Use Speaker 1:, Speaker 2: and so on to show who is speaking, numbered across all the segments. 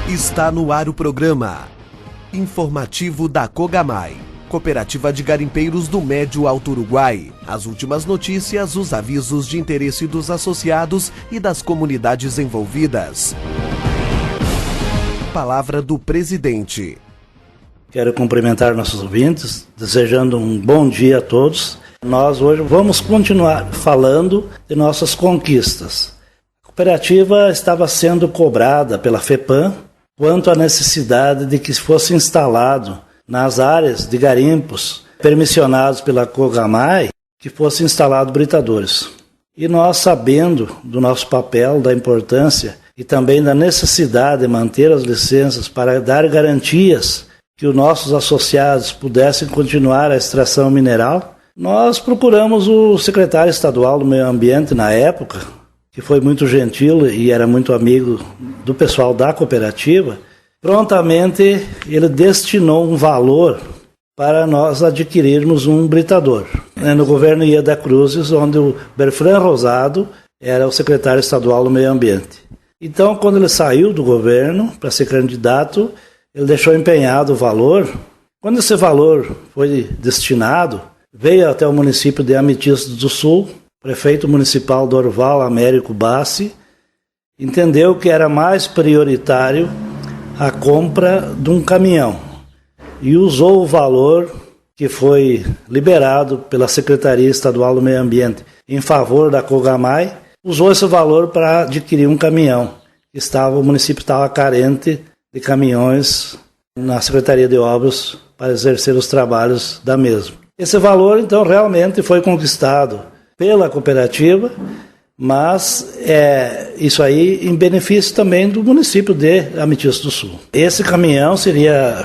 Speaker 1: Está no ar o programa informativo da Cogamay, Cooperativa de Garimpeiros do Médio Alto Uruguai. As últimas notícias, os avisos de interesse dos associados e das comunidades envolvidas. Palavra do presidente.
Speaker 2: Quero cumprimentar nossos ouvintes, desejando um bom dia a todos. Nós hoje vamos continuar falando de nossas conquistas. A cooperativa estava sendo cobrada pela FEPAM quanto à necessidade de que fosse instalado nas áreas de garimpos permissionados pela Cogamay, que fossem instalados britadores. E nós, sabendo do nosso papel, da importância e também da necessidade de manter as licenças para dar garantias que os nossos associados pudessem continuar a extração mineral, nós procuramos o secretário estadual do Meio Ambiente na época, que foi muito gentil e era muito amigo do pessoal da cooperativa. Prontamente ele destinou um valor para nós adquirirmos um britador. No governo Ieda Cruzes, onde o Berfran Rosado era o secretário estadual do Meio Ambiente. Então, quando ele saiu do governo para ser candidato, ele deixou empenhado o valor. Quando esse valor foi destinado, veio até o município de Ametista do Sul, o prefeito municipal Dorval Américo Bassi entendeu que era mais prioritário a compra de um caminhão e usou o valor que foi liberado pela Secretaria Estadual do Meio Ambiente em favor da Cogamay, usou esse valor para adquirir um caminhão. O município estava carente de caminhões na Secretaria de Obras para exercer os trabalhos da mesma. Esse valor, então, realmente foi conquistado pela cooperativa, mas isso aí em benefício também do município de Ametista do Sul. Esse caminhão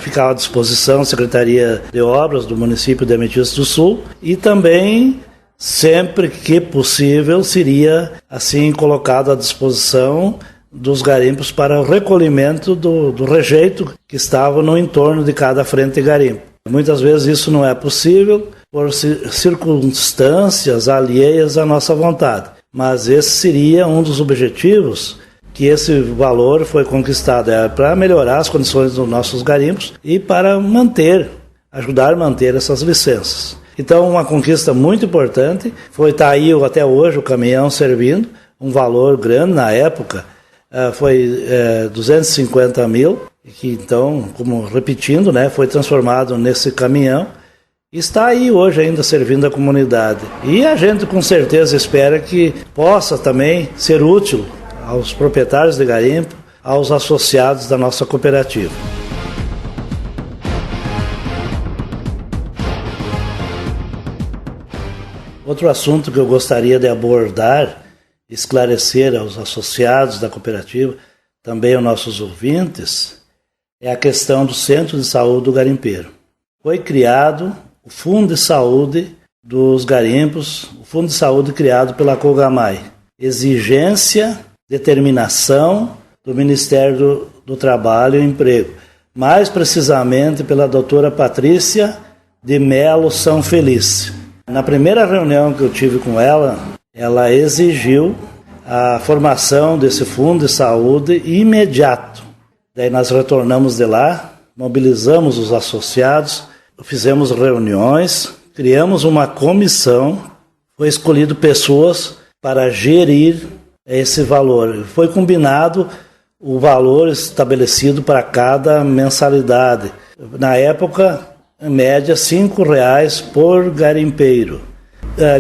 Speaker 2: ficava à disposição da Secretaria de Obras do município de Ametista do Sul e também, sempre que possível, seria assim colocado à disposição dos garimpos para o recolhimento do rejeito que estava no entorno de cada frente de garimpo. Muitas vezes isso não é possível por circunstâncias alheias à nossa vontade. Mas esse seria um dos objetivos que esse valor foi conquistado, para melhorar as condições dos nossos garimpos e para ajudar a manter essas licenças. Então, uma conquista muito importante, está aí até hoje o caminhão servindo, um valor grande na época, foi 250 mil, que então, como repetindo, foi transformado nesse caminhão. Está aí hoje ainda servindo a comunidade. E a gente com certeza espera que possa também ser útil aos proprietários de garimpo, aos associados da nossa cooperativa. Outro assunto que eu gostaria de abordar, esclarecer aos associados da cooperativa, também aos nossos ouvintes, é a questão do Centro de Saúde do Garimpeiro. Foi criado o Fundo de Saúde dos Garimpos, o Fundo de Saúde criado pela Cogamay. Exigência, determinação do Ministério do Trabalho e Emprego. Mais precisamente pela doutora Patrícia de Melo São Feliz. Na primeira reunião que eu tive com ela, ela exigiu a formação desse Fundo de Saúde imediato. Daí nós retornamos de lá, mobilizamos os associados, fizemos reuniões, criamos uma comissão, foi escolhido pessoas para gerir esse valor. Foi combinado o valor estabelecido para cada mensalidade. Na época, em média, R$ 5,00 por garimpeiro.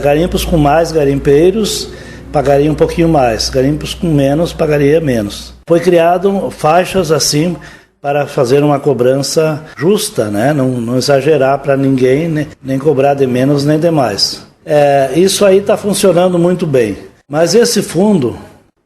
Speaker 2: Garimpos com mais garimpeiros pagariam um pouquinho mais, garimpos com menos pagaria menos. Foi criado faixas assim para fazer uma cobrança justa, não exagerar para ninguém, nem cobrar de menos nem de mais. Isso aí está funcionando muito bem. Mas esse fundo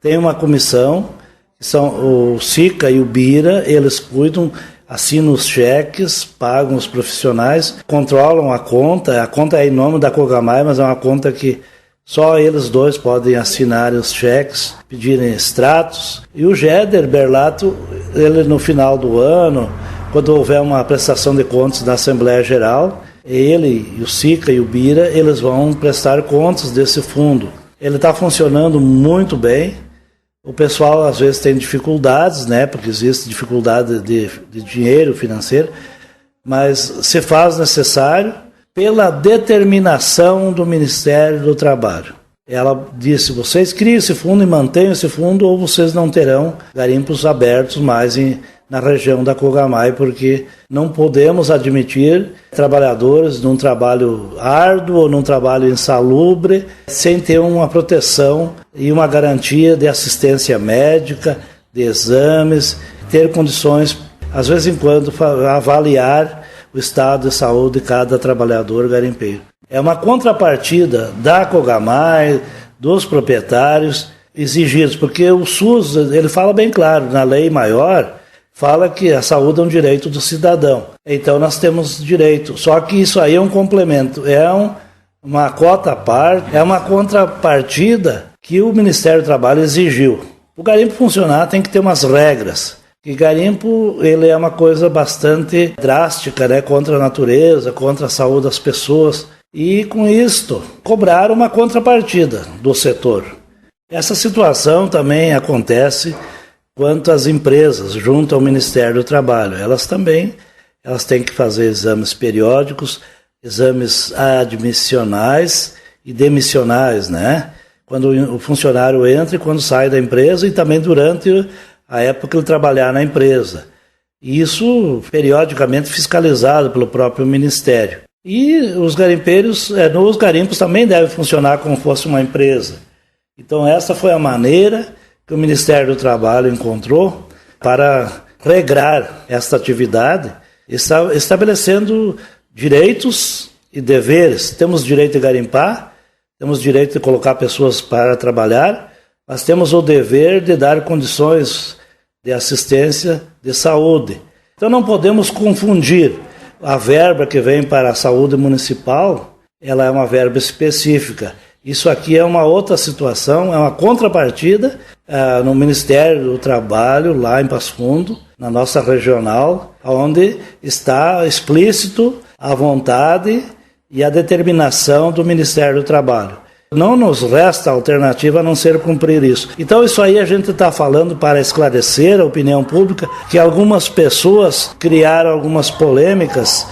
Speaker 2: tem uma comissão, que são o SICA e o BIRA, eles cuidam, assinam os cheques, pagam os profissionais, controlam a conta é em nome da Cogamay, mas é uma conta que só eles dois podem assinar os cheques, pedirem extratos. E o Géder Berlato, ele no final do ano, quando houver uma prestação de contas da Assembleia Geral, ele, o SICA e o BIRA, eles vão prestar contas desse fundo. Ele está funcionando muito bem. O pessoal às vezes tem dificuldades, né, porque existe dificuldade de dinheiro financeiro, mas se faz necessário pela determinação do Ministério do Trabalho. Ela disse, vocês criem esse fundo e mantenham esse fundo ou vocês não terão garimpos abertos mais na região da Cogamay, porque não podemos admitir trabalhadores num trabalho árduo ou num trabalho insalubre sem ter uma proteção e uma garantia de assistência médica, de exames, ter condições, às vezes em quando, avaliar o estado de saúde de cada trabalhador garimpeiro. É uma contrapartida da Cogamay, dos proprietários exigidos, porque o SUS, ele fala bem claro, na lei maior, fala que a saúde é um direito do cidadão. Então nós temos direito, só que isso aí é um complemento, uma cota à parte, é uma contrapartida que o Ministério do Trabalho exigiu. O garimpo funcionar tem que ter umas regras. E garimpo, ele é uma coisa bastante drástica, né, contra a natureza, contra a saúde das pessoas. E com isto, cobrar uma contrapartida do setor. Essa situação também acontece quanto às empresas junto ao Ministério do Trabalho. Elas têm que fazer exames periódicos, exames admissionais e demissionais, né? Quando o funcionário entra e quando sai da empresa e também durante a época que ele trabalhar na empresa. Isso periodicamente fiscalizado pelo próprio Ministério. E os garimpeiros, nos garimpos também deve funcionar como fosse uma empresa. Então essa foi a maneira que o Ministério do Trabalho encontrou para regrar esta atividade, estabelecendo direitos e deveres. Temos direito de garimpar, temos direito de colocar pessoas para trabalhar, mas temos o dever de dar condições de assistência de saúde. Então não podemos confundir a verba que vem para a saúde municipal, ela é uma verba específica. Isso aqui é uma outra situação, é uma contrapartida no Ministério do Trabalho, lá em Passo Fundo, na nossa regional, onde está explícito a vontade e a determinação do Ministério do Trabalho. Não nos resta alternativa a não ser cumprir isso. Então isso aí a gente está falando para esclarecer a opinião pública que algumas pessoas criaram algumas polêmicas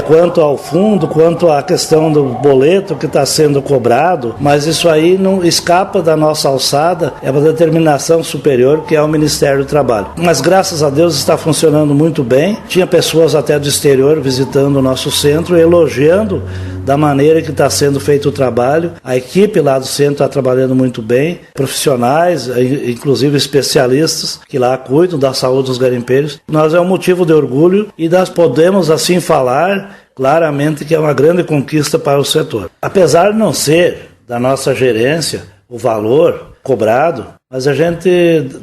Speaker 2: quanto ao fundo, quanto à questão do boleto que está sendo cobrado, mas isso aí não escapa da nossa alçada, é uma determinação superior que é o Ministério do Trabalho. Mas graças a Deus está funcionando muito bem, tinha pessoas até do exterior visitando o nosso centro, elogiando da maneira que está sendo feito o trabalho. A equipe lá do centro está trabalhando muito bem, profissionais, inclusive especialistas, que lá cuidam da saúde dos garimpeiros. Nós é um motivo de orgulho e nós podemos assim falar claramente que é uma grande conquista para o setor. Apesar de não ser da nossa gerência o valor cobrado, mas a gente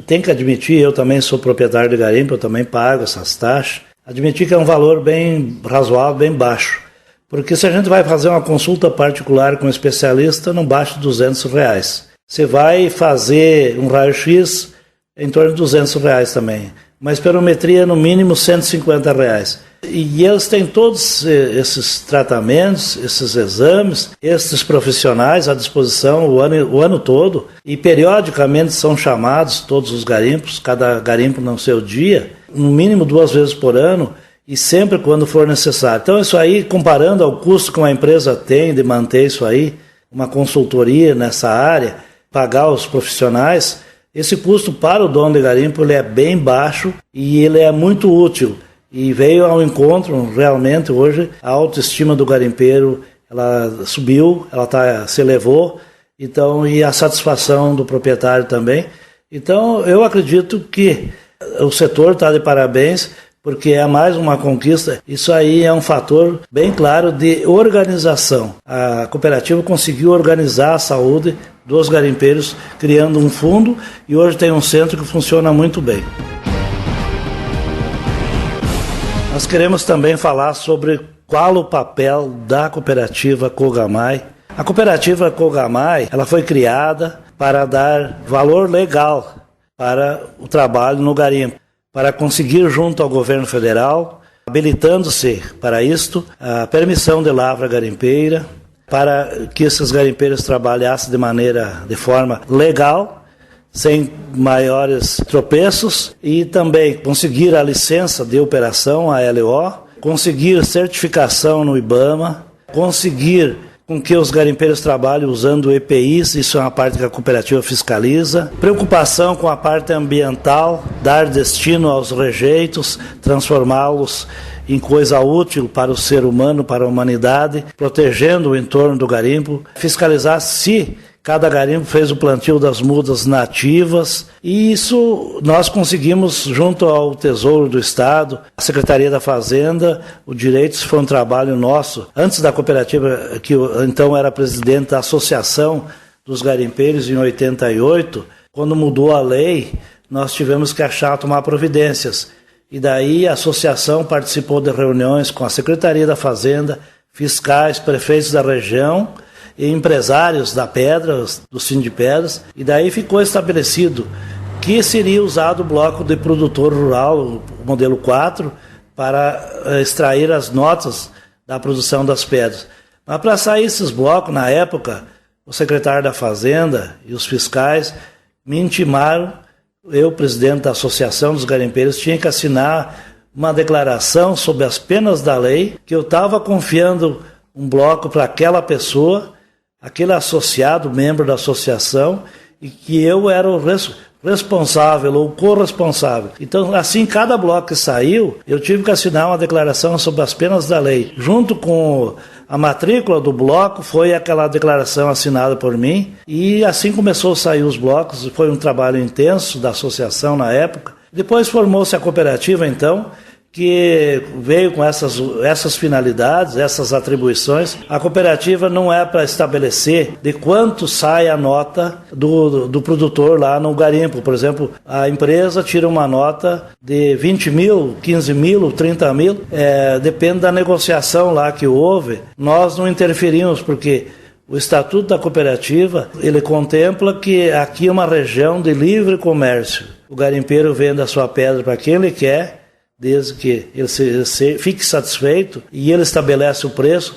Speaker 2: tem que admitir, eu também sou proprietário de garimpo, eu também pago essas taxas, admitir que é um valor bem razoável, bem baixo. Porque se a gente vai fazer uma consulta particular com um especialista, não baixa de R$200. Você vai fazer um raio-x, em torno de R$200 também. Uma espirometria, no mínimo, R$150. E eles têm todos esses tratamentos, esses exames, esses profissionais à disposição o ano todo. E periodicamente são chamados todos os garimpos, cada garimpo no seu dia, no mínimo 2 vezes por ano, e sempre quando for necessário. Então isso aí, comparando ao custo que uma empresa tem de manter isso aí, uma consultoria nessa área, pagar os profissionais, esse custo para o dono de garimpo ele é bem baixo e ele é muito útil. E veio ao encontro, realmente, hoje, a autoestima do garimpeiro, ela subiu, se elevou, então, e a satisfação do proprietário também. Então, eu acredito que o setor está de parabéns, porque é mais uma conquista. Isso aí é um fator bem claro de organização. A cooperativa conseguiu organizar a saúde dos garimpeiros, criando um fundo, e hoje tem um centro que funciona muito bem. Nós queremos também falar sobre qual o papel da cooperativa Cogamay. A cooperativa Cogamay, ela foi criada para dar valor legal para o trabalho no garimpo, para conseguir junto ao governo federal, habilitando-se para isto, a permissão de lavra garimpeira, para que esses garimpeiros trabalhassem de forma legal, sem maiores tropeços, e também conseguir a licença de operação, a LO, conseguir certificação no IBAMA, conseguir com que os garimpeiros trabalhem usando EPIs, isso é uma parte que a cooperativa fiscaliza. Preocupação com a parte ambiental, dar destino aos rejeitos, transformá-los em coisa útil para o ser humano, para a humanidade, protegendo o entorno do garimpo, fiscalizar se cada garimpo fez o plantio das mudas nativas, e isso nós conseguimos junto ao Tesouro do Estado, a Secretaria da Fazenda. O Direitos foi um trabalho nosso, antes da cooperativa, que eu então era presidente da Associação dos Garimpeiros em 88, quando mudou a lei, nós tivemos que tomar providências. E daí a associação participou de reuniões com a Secretaria da Fazenda, fiscais, prefeitos da região, e empresários da pedra, do Sindipedras, e daí ficou estabelecido que seria usado o bloco de produtor rural, o modelo 4, para extrair as notas da produção das pedras. Mas para sair esses blocos, na época, o secretário da Fazenda e os fiscais me intimaram, eu, presidente da Associação dos Garimpeiros, tinha que assinar uma declaração sobre as penas da lei, que eu estava confiando um bloco para aquela pessoa, aquele associado, membro da associação, e que eu era o responsável ou corresponsável. Então, assim, cada bloco que saiu, eu tive que assinar uma declaração sobre as penas da lei. Junto com a matrícula do bloco, foi aquela declaração assinada por mim, e assim começou a sair os blocos. Foi um trabalho intenso da associação na época. Depois formou-se a cooperativa, então, que veio com essas finalidades, essas atribuições. A cooperativa não é para estabelecer de quanto sai a nota do produtor lá no garimpo. Por exemplo, a empresa tira uma nota de 20 mil, 15 mil, 30 mil, depende da negociação lá que houve. Nós não interferimos, porque o Estatuto da Cooperativa, ele contempla que aqui é uma região de livre comércio. O garimpeiro vende a sua pedra para quem ele quer, desde que ele fique satisfeito, e ele estabelece o preço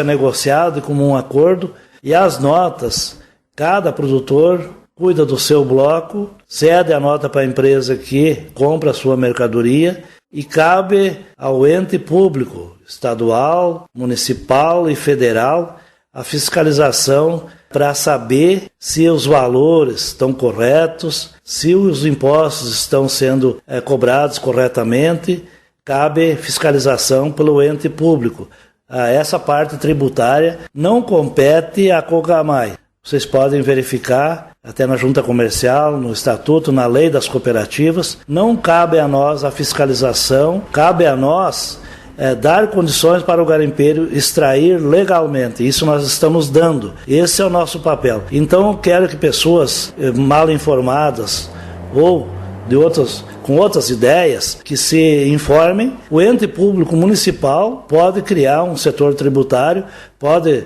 Speaker 2: é negociado de comum acordo, e as notas, cada produtor cuida do seu bloco, cede a nota para a empresa que compra a sua mercadoria, e cabe ao ente público, estadual, municipal e federal, a fiscalização para saber se os valores estão corretos, se os impostos estão sendo cobrados corretamente. Cabe fiscalização pelo ente público. Essa parte tributária não compete à COGAMAI. Vocês podem verificar, até na junta comercial, no estatuto, na lei das cooperativas, não cabe a nós a fiscalização, cabe a nós dar condições para o garimpeiro extrair legalmente. Isso nós estamos dando. Esse é o nosso papel. Então eu quero que pessoas mal informadas ou com outras ideias que se informem. O ente público municipal pode criar um setor tributário, pode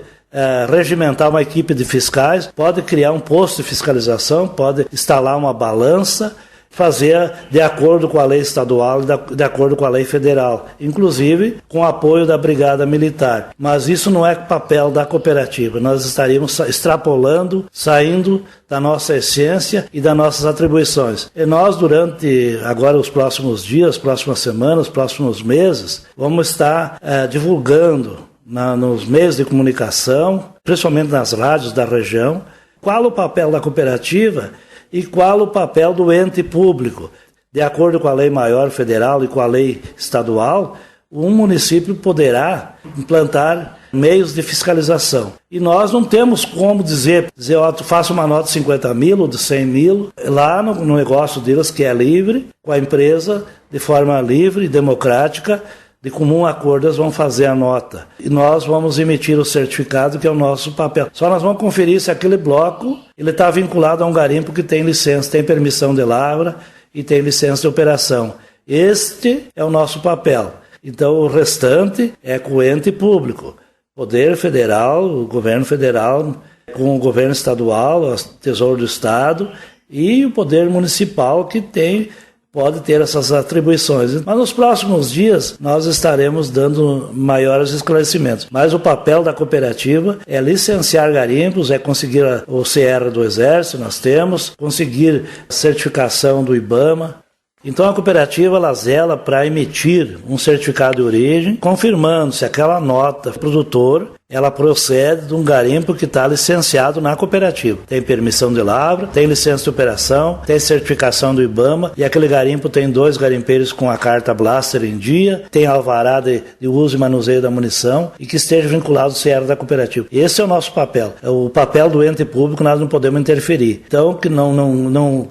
Speaker 2: regimentar uma equipe de fiscais, pode criar um posto de fiscalização, pode instalar uma balança, fazer de acordo com a lei estadual e de acordo com a lei federal, inclusive com o apoio da Brigada Militar. Mas isso não é papel da cooperativa. Nós estaríamos extrapolando, saindo da nossa essência e das nossas atribuições. E nós, durante agora os próximos dias, próximas semanas, próximos meses, vamos estar divulgando nos meios de comunicação, principalmente nas rádios da região, qual o papel da cooperativa e qual o papel do ente público. De acordo com a Lei Maior Federal e com a lei estadual, um município poderá implantar meios de fiscalização. E nós não temos como dizer, tu faça uma nota de 50 mil ou de 100 mil, lá no negócio deles, que é livre, com a empresa, de forma livre e democrática, de comum acordo, eles vão fazer a nota. E nós vamos emitir o certificado, que é o nosso papel. Só nós vamos conferir se aquele bloco ele está vinculado a um garimpo que tem licença, tem permissão de lavra e tem licença de operação. Este é o nosso papel. Então, o restante é com o ente público. Poder Federal, o Governo Federal, com o Governo Estadual, o Tesouro do Estado, e o Poder Municipal, que tem pode ter essas atribuições. Mas nos próximos dias nós estaremos dando maiores esclarecimentos. Mas o papel da cooperativa é licenciar garimpos, é conseguir o CR do Exército, nós temos, conseguir certificação do IBAMA. Então a cooperativa ela zela para emitir um certificado de origem, confirmando se aquela nota produtor ela procede de um garimpo que está licenciado na cooperativa. Tem permissão de lavra, tem licença de operação, tem certificação do IBAMA, e aquele garimpo tem 2 garimpeiros com a carta blaster em dia, tem alvará de uso e manuseio da munição e que esteja vinculado ao CR da cooperativa. Esse é o nosso papel. O papel do ente público nós não podemos interferir. Então que não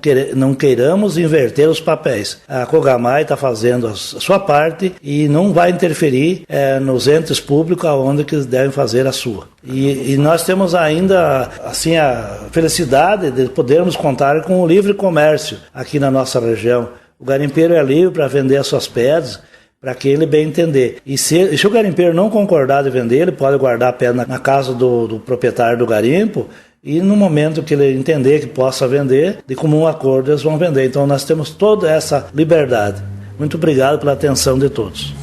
Speaker 2: queiramos inverter os papéis. A Cogamai está fazendo a sua parte e não vai interferir nos entes públicos aonde que devem fazer a sua. E nós temos ainda assim a felicidade de podermos contar com o livre comércio aqui na nossa região. O garimpeiro é livre para vender as suas pedras, para que ele bem entender. E se o garimpeiro não concordar de vender, ele pode guardar a pedra na casa do proprietário do garimpo, e no momento que ele entender que possa vender, de comum acordo eles vão vender. Então nós temos toda essa liberdade. Muito obrigado pela atenção de todos.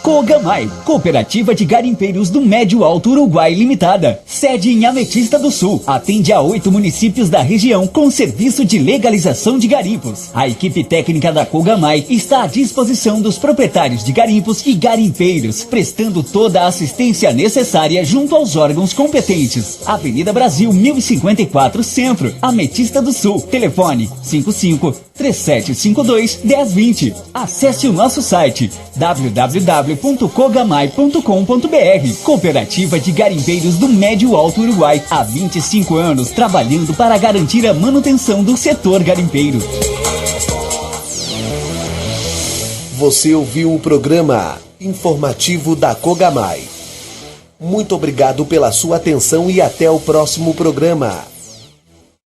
Speaker 3: Cogamai, Cooperativa de Garimpeiros do Médio Alto Uruguai Limitada, sede em Ametista do Sul, atende a 8 municípios da região com serviço de legalização de garimpos. A equipe técnica da Cogamai está à disposição dos proprietários de garimpos e garimpeiros, prestando toda a assistência necessária junto aos órgãos competentes. Avenida Brasil 1054 Centro, Ametista do Sul, telefone 55-3752-1020. Acesse o nosso site www.cogamai.com.br. Cooperativa de Garimpeiros do Médio Alto Uruguai, há 25 anos trabalhando para garantir a manutenção do setor garimpeiro.
Speaker 1: Você ouviu o programa informativo da Cogamai. Muito obrigado pela sua atenção e até o próximo programa.